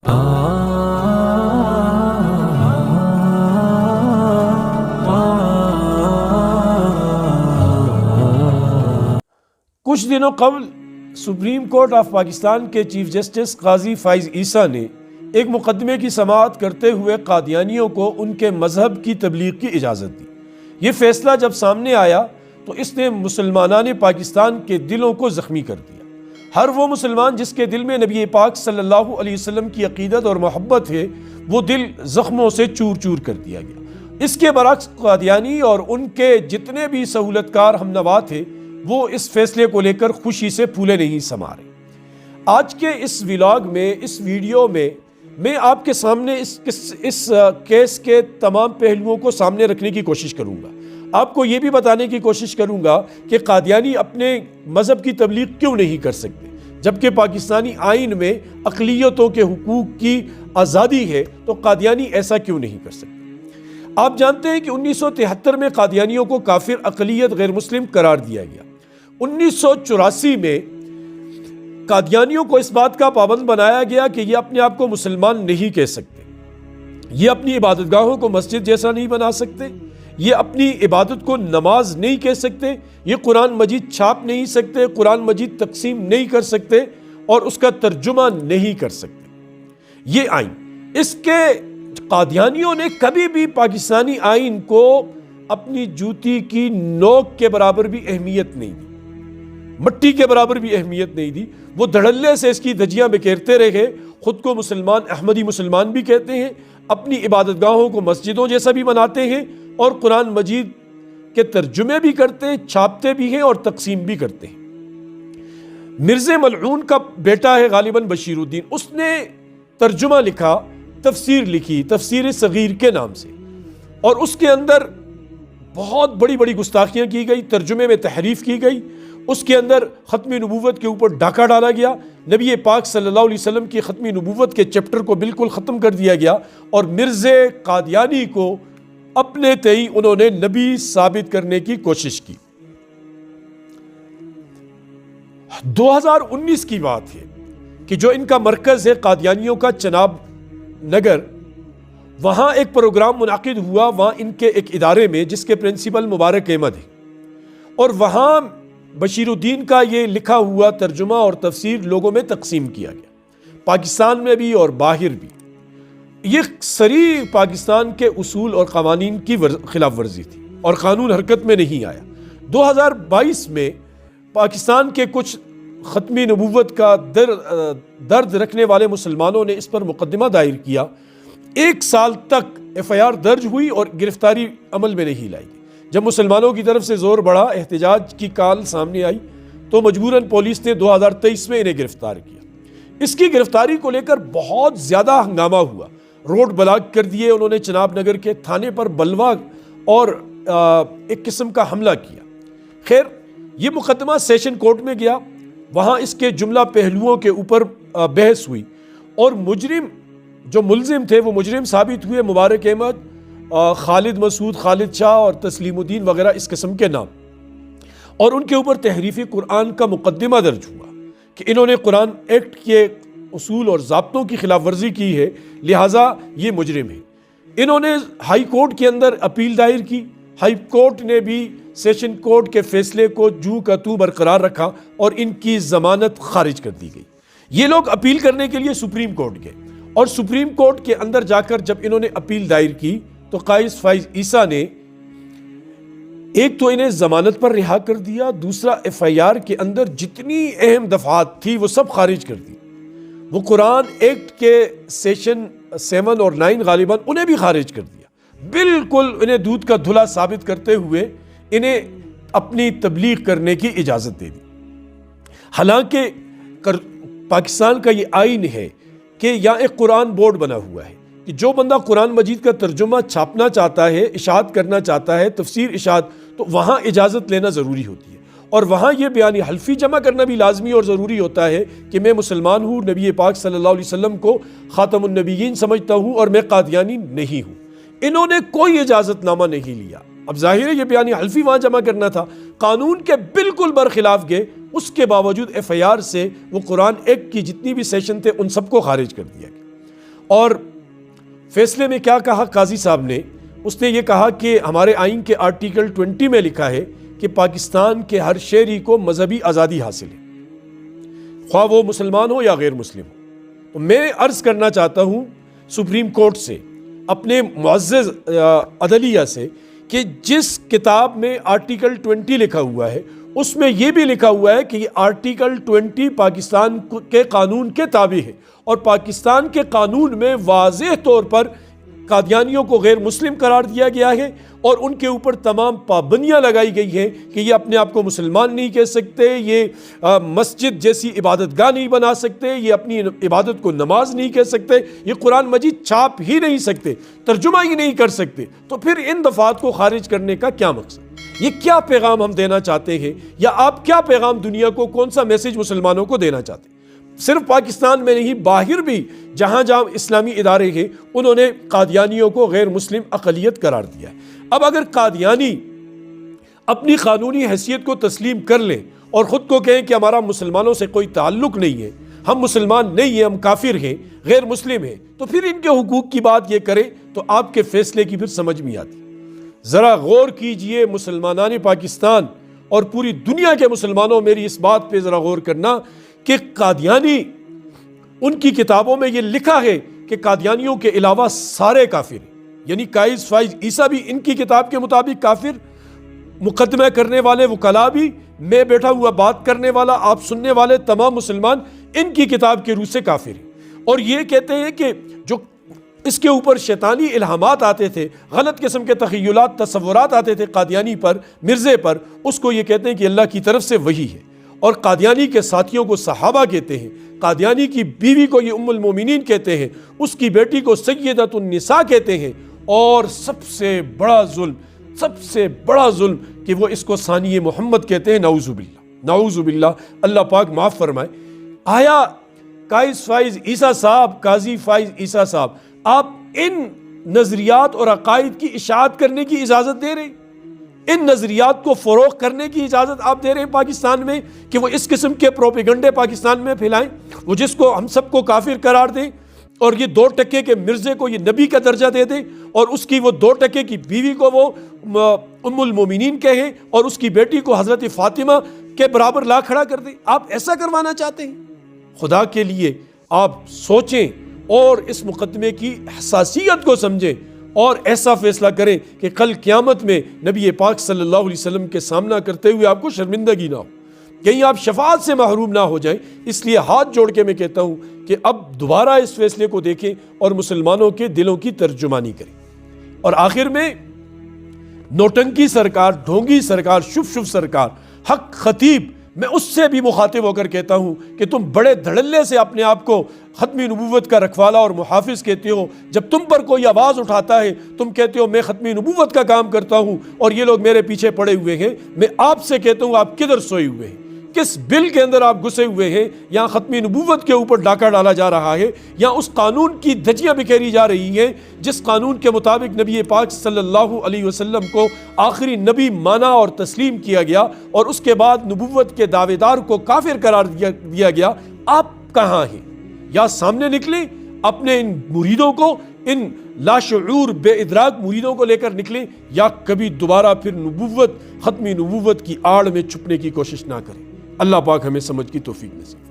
کچھ دنوں قبل سپریم کورٹ آف پاکستان کے چیف جسٹس قاضی فائز عیسیٰ نے ایک مقدمے کی سماعت کرتے ہوئے قادیانیوں کو ان کے مذہب کی تبلیغ کی اجازت دی۔ یہ فیصلہ جب سامنے آیا تو اس نے مسلمانان پاکستان کے دلوں کو زخمی کر دیا۔ ہر وہ مسلمان جس کے دل میں نبی پاک صلی اللہ علیہ وسلم کی عقیدت اور محبت ہے، وہ دل زخموں سے چور چور کر دیا گیا۔ اس کے برعکس قادیانی اور ان کے جتنے بھی سہولت کار ہمنوا تھے، وہ اس فیصلے کو لے کر خوشی سے پھولے نہیں سما رہے۔ آج کے اس ولاگ میں، اس ویڈیو میں آپ کے سامنے اس کیس کے تمام پہلوؤں کو سامنے رکھنے کی کوشش کروں گا۔ آپ کو یہ بھی بتانے کی کوشش کروں گا کہ قادیانی اپنے مذہب کی تبلیغ کیوں نہیں کر سکتے، جبکہ پاکستانی آئین میں اقلیتوں کے حقوق کی آزادی ہے، تو قادیانی ایسا کیوں نہیں کر سکتے۔ آپ جانتے ہیں کہ 1973 میں قادیانیوں کو کافر، اقلیت، غیر مسلم قرار دیا گیا۔ 1984 میں قادیانیوں کو اس بات کا پابند بنایا گیا کہ یہ اپنے آپ کو مسلمان نہیں کہہ سکتے، یہ اپنی عبادت گاہوں کو مسجد جیسا نہیں بنا سکتے، یہ اپنی عبادت کو نماز نہیں کہہ سکتے، یہ قرآن مجید چھاپ نہیں سکتے، قرآن مجید تقسیم نہیں کر سکتے اور اس کا ترجمہ نہیں کر سکتے۔ یہ آئین، اس کے قادیانیوں نے کبھی بھی پاکستانی آئین کو اپنی جوتی کی نوک کے برابر بھی اہمیت نہیں دی، مٹی کے برابر بھی اہمیت نہیں دی۔ وہ دھڑلے سے اس کی دھجیاں بکھیرتے رہے، خود کو مسلمان، احمدی مسلمان بھی کہتے ہیں، اپنی عبادت گاہوں کو مسجدوں جیسا بھی بناتے ہیں اور قرآن مجید کے ترجمے بھی کرتے ہیں، چھاپتے بھی ہیں اور تقسیم بھی کرتے ہیں۔ مرزا ملعون کا بیٹا ہے غالباً بشیر الدین، اس نے ترجمہ لکھا، تفسیر لکھی، تفسیر صغیر کے نام سے، اور اس کے اندر بہت بڑی بڑی گستاخیاں کی گئی، ترجمے میں تحریف کی گئی، اس کے اندر ختم نبوت کے اوپر ڈاکہ ڈالا گیا، نبی پاک صلی اللہ علیہ وسلم کی ختم نبوت کے چیپٹر کو بالکل ختم کر دیا گیا، اور مرزا قادیانی کو اپنے تئیں انہوں نے نبی ثابت کرنے کی کوشش کی۔ 2019 کی بات ہے کہ جو ان کا مرکز ہے قادیانیوں کا چناب نگر، وہاں ایک پروگرام منعقد ہوا، وہاں ان کے ایک ادارے میں جس کے پرنسپل مبارک احمد ہے، اور وہاں بشیر الدین کا یہ لکھا ہوا ترجمہ اور تفسیر لوگوں میں تقسیم کیا گیا، پاکستان میں بھی اور باہر بھی۔ یہ صریح پاکستان کے اصول اور قوانین کی خلاف ورزی تھی اور قانون حرکت میں نہیں آیا۔ 2022 میں پاکستان کے کچھ ختم نبوت کا درد رکھنے والے مسلمانوں نے اس پر مقدمہ دائر کیا۔ 1 سال تک FIR درج ہوئی اور گرفتاری عمل میں نہیں لائی گئی۔ جب مسلمانوں کی طرف سے زور بڑھا، احتجاج کی کال سامنے آئی، تو مجبوراً پولیس نے 2023 میں انہیں گرفتار کیا۔ اس کی گرفتاری کو لے کر بہت زیادہ ہنگامہ ہوا، روڈ بلاک کر دیے انہوں نے، چناب نگر کے تھانے پر بلوا اور ایک قسم کا حملہ کیا۔ خیر، یہ مقدمہ سیشن کورٹ میں گیا، وہاں اس کے جملہ پہلوؤں کے اوپر بحث ہوئی، اور مجرم جو ملزم تھے وہ مجرم ثابت ہوئے، مبارک احمد، خالد مسعود، خالد شاہ اور تسلیم الدین وغیرہ اس قسم کے نام، اور ان کے اوپر تحریف قرآن کا مقدمہ درج ہوا کہ انہوں نے قرآن ایکٹ کے اصول اور ضابطوں کی خلاف ورزی کی ہے، لہٰذا یہ مجرم ہے۔ انہوں نے ہائی کورٹ کے اندر اپیل دائر کی، ہائی کورٹ نے بھی سیشن کورٹ کے فیصلے کو جو کا تو برقرار رکھا اور ان کی ضمانت خارج کر دی گئی۔ یہ لوگ اپیل کرنے کے لیے سپریم کورٹ گئے، اور سپریم کورٹ کے اندر جا کر جب انہوں نے اپیل دائر کی تو قاضی فائز عیسیٰ نے ایک تو انہیں ضمانت پر رہا کر دیا، دوسرا FIR کے اندر جتنی اہم دفعات تھی وہ سب خارج کر دی۔ وہ قرآن ایکٹ کے سیشن 7 اور 9 غالباً انہیں بھی خارج کر دیا، بالکل انہیں دودھ کا دھلا ثابت کرتے ہوئے انہیں اپنی تبلیغ کرنے کی اجازت دے دی۔ حالانکہ پاکستان کا یہ آئین ہے کہ یہاں ایک قرآن بورڈ بنا ہوا ہے کہ جو بندہ قرآن مجید کا ترجمہ چھاپنا چاہتا ہے، اشاعت کرنا چاہتا ہے، تفسیر اشاعت، تو وہاں اجازت لینا ضروری ہوتی ہے، اور وہاں یہ بیانی حلفی جمع کرنا بھی لازمی اور ضروری ہوتا ہے کہ میں مسلمان ہوں، نبی پاک صلی اللہ علیہ وسلم کو خاتم النبیین سمجھتا ہوں اور میں قادیانی نہیں ہوں۔ انہوں نے کوئی اجازت نامہ نہیں لیا۔ اب ظاہر ہے یہ بیانی حلفی وہاں جمع کرنا تھا، قانون کے بالکل برخلاف گئے، اس کے باوجود FIR سے وہ قرآن ایکٹ کی جتنی بھی سیشن تھے ان سب کو خارج کر دیا گیا۔ اور فیصلے میں کیا کہا قاضی صاحب نے؟ اس نے یہ کہا کہ ہمارے آئین کے آرٹیکل 20 میں لکھا ہے کہ پاکستان کے ہر شہری کو مذہبی آزادی حاصل ہے، خواہ وہ مسلمان ہو یا غیر مسلم ہو۔ تو میں عرض کرنا چاہتا ہوں سپریم کورٹ سے، اپنے معزز عدلیہ سے، کہ جس کتاب میں آرٹیکل 20 لکھا ہوا ہے اس میں یہ بھی لکھا ہوا ہے کہ یہ آرٹیکل 20 پاکستان کے قانون کے تابع ہے، اور پاکستان کے قانون میں واضح طور پر قادیانیوں کو غیر مسلم قرار دیا گیا ہے، اور ان کے اوپر تمام پابندیاں لگائی گئی ہیں کہ یہ اپنے آپ کو مسلمان نہیں کہہ سکتے، یہ مسجد جیسی عبادت گاہ نہیں بنا سکتے، یہ اپنی عبادت کو نماز نہیں کہہ سکتے، یہ قرآن مجید چھاپ ہی نہیں سکتے، ترجمہ ہی نہیں کر سکتے۔ تو پھر ان دفعات کو خارج کرنے کا کیا مقصد؟ یہ کیا پیغام ہم دینا چاہتے ہیں، یا آپ کیا پیغام دنیا کو، کون سا میسج مسلمانوں کو دینا چاہتے ہیں؟ صرف پاکستان میں نہیں، باہر بھی جہاں جہاں اسلامی ادارے ہیں انہوں نے قادیانیوں کو غیر مسلم اقلیت قرار دیا ہے۔ اب اگر قادیانی اپنی قانونی حیثیت کو تسلیم کر لیں اور خود کو کہیں کہ ہمارا مسلمانوں سے کوئی تعلق نہیں ہے، ہم مسلمان نہیں ہیں، ہم کافر ہیں، غیر مسلم ہیں، تو پھر ان کے حقوق کی بات یہ کریں تو آپ کے فیصلے کی پھر سمجھ میں آتی۔ ذرا غور کیجئے مسلمانان پاکستان اور پوری دنیا کے مسلمانوں، میری اس بات پہ ذرا غور کرنا کہ قادیانی، ان کی کتابوں میں یہ لکھا ہے کہ قادیانیوں کے علاوہ سارے کافر ہیں، یعنی قائز فائز عیسیٰ بھی ان کی کتاب کے مطابق کافر، مقدمہ کرنے والے وکلاء بھی، میں بیٹھا ہوا بات کرنے والا، آپ سننے والے تمام مسلمان ان کی کتاب کے روح سے کافر ہیں۔ اور یہ کہتے ہیں کہ جو اس کے اوپر شیطانی الہامات آتے تھے، غلط قسم کے تخیلات، تصورات آتے تھے قادیانی پر، مرزے پر، اس کو یہ کہتے ہیں کہ اللہ کی طرف سے وحی ہے۔ اور قادیانی کے ساتھیوں کو صحابہ کہتے ہیں، قادیانی کی بیوی کو یہ ام المومنین کہتے ہیں، اس کی بیٹی کو سیدۃ النساء کہتے ہیں، اور سب سے بڑا ظلم کہ وہ اس کو ثانی محمد کہتے ہیں۔ نعوذ باللہ، اللہ پاک معاف فرمائے۔ آیا قائز فائز عیسیٰ صاحب، قاضی فائز عیسیٰ صاحب، آپ ان نظریات اور عقائد کی اشاعت کرنے کی اجازت دے رہے ہیں؟ ان نظریات کو فروغ کرنے کی اجازت آپ دے رہے ہیں پاکستان میں، کہ وہ اس قسم کے پروپیگنڈے پاکستان میں پھیلائیں، وہ جس کو ہم سب کو کافر قرار دیں، اور یہ 2% کے مرزے کو یہ نبی کا درجہ دے دیں، اور اس کی وہ 2% کی بیوی کو وہ ام المومنین کہیں، اور اس کی بیٹی کو حضرت فاطمہ کے برابر لا کھڑا کر دیں؟ آپ ایسا کروانا چاہتے ہیں؟ خدا کے لیے آپ سوچیں اور اس مقدمے کی حساسیت کو سمجھیں، اور ایسا فیصلہ کریں کہ کل قیامت میں نبی پاک صلی اللہ علیہ وسلم کے سامنا کرتے ہوئے آپ کو شرمندگی نہ ہو، کہیں آپ شفاعت سے محروم نہ ہو جائیں۔ اس لیے ہاتھ جوڑ کے میں کہتا ہوں کہ اب دوبارہ اس فیصلے کو دیکھیں اور مسلمانوں کے دلوں کی ترجمانی کریں۔ اور آخر میں نوٹنکی سرکار، ڈھونگی سرکار، شف سرکار، حق خطیب، میں اس سے بھی مخاطب ہو کر کہتا ہوں کہ تم بڑے دھڑلے سے اپنے آپ کو ختمی نبوت کا رکھوالا اور محافظ کہتے ہو۔ جب تم پر کوئی آواز اٹھاتا ہے تم کہتے ہو میں ختمی نبوت کا کام کرتا ہوں اور یہ لوگ میرے پیچھے پڑے ہوئے ہیں۔ میں آپ سے کہتا ہوں آپ کدھر سوئے ہوئے ہیں؟ کس بل کے اندر آپ گھسے ہوئے ہیں؟ یہاں ختمی نبوت کے اوپر ڈاکہ ڈالا جا رہا ہے، یا اس قانون کی دھجیاں بکھیری جا رہی ہیں جس قانون کے مطابق نبی پاک صلی اللہ علیہ وسلم کو آخری نبی مانا اور تسلیم کیا گیا، اور اس کے بعد نبوت کے دعوے دار کو کافر قرار دیا گیا۔ آپ کہاں ہیں؟ یا سامنے نکلیں، اپنے ان مریدوں کو، ان لاشعور بے ادراک مریدوں کو لے کر نکلیں، یا کبھی دوبارہ پھر نبوت، ختمی نبوت کی آڑ میں چھپنے کی کوشش نہ کریں۔ اللہ پاک ہمیں سمجھ کی توفیق نصیب۔